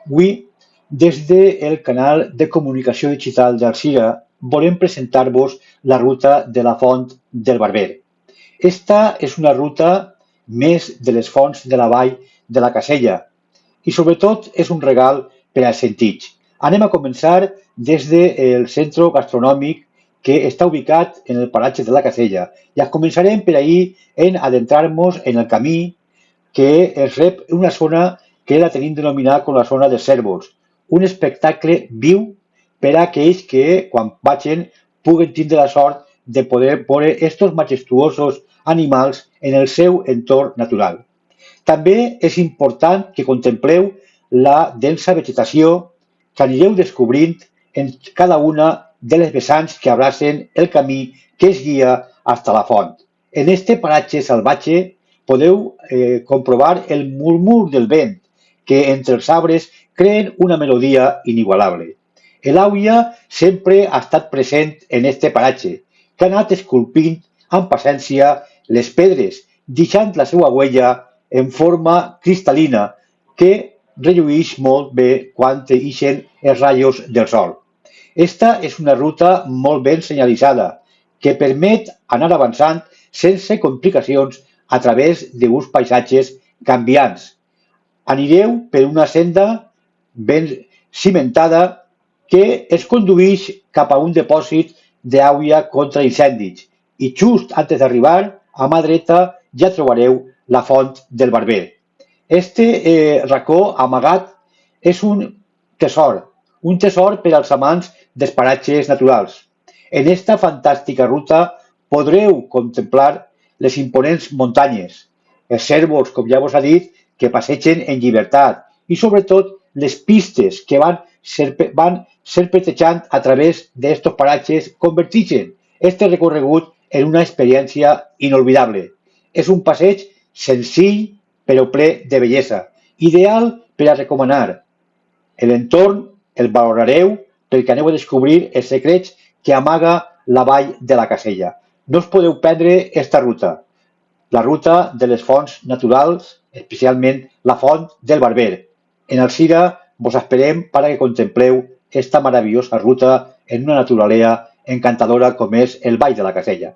Avui, des del canal de comunicació digital d'Alzira, volem presentar-vos la ruta de la Font del Barber. Esta és una ruta més de les fonts de la vall de la Casella i sobretot és un regal per als sentits. Anem a començar des del centre gastronòmic que està ubicat en el paratge de la Casella i començarem per ahir en adentrar-nos en el camí que es rep una zona que la tenim denominada com la zona dels cérvols, un espectacle viu per a aquells que, quan vagin, puguen tindre la sort de poder veure estos majestuosos animals en el seu entorn natural. També és important que contempleu la densa vegetació que anireu descobrint en cada una de les vessants que abracen el camí que es guia fins a la font. En este paratge salvatge podeu comprovar el murmur del vent que entre els arbres creen una melodia inigualable. L'àvia sempre ha estat present en este paratge, que ha anat esculpint amb paciència les pedres, deixant la seva huella en forma cristal·lina que relluïx molt bé quan ixen els rajos del sol. Esta és una ruta molt ben senyalitzada que permet anar avançant sense complicacions a través d'uns paisatges canviants. Anireu per una senda ben cimentada que es condueix cap a un depòsit d'aigua contra incendis i just antes d'arribar, a mà dreta, ja trobareu la Font del Barber. Este racó amagat és un tresor per als amants dels paratges naturals. En esta fantàstica ruta podreu contemplar les imponents muntanyes, els cérvols, com ja vos ha dit, que passegen en llibertat i sobretot les pistes que van serpentejant a través d'estos paratges converteixen este recorregut en una experiència inolvidable. És un passeig senzill però ple de bellesa, ideal per a recomanar. L'entorn el valorareu perquè aneu a descobrir els secrets que amaga la vall de la Casella. No us podeu perdre esta ruta, la ruta de les fonts naturals, especialment la Font del Barber. En Alzira vos esperem para que contempleu esta meravellosa ruta en una naturalesa encantadora com és el Vall de la Casella.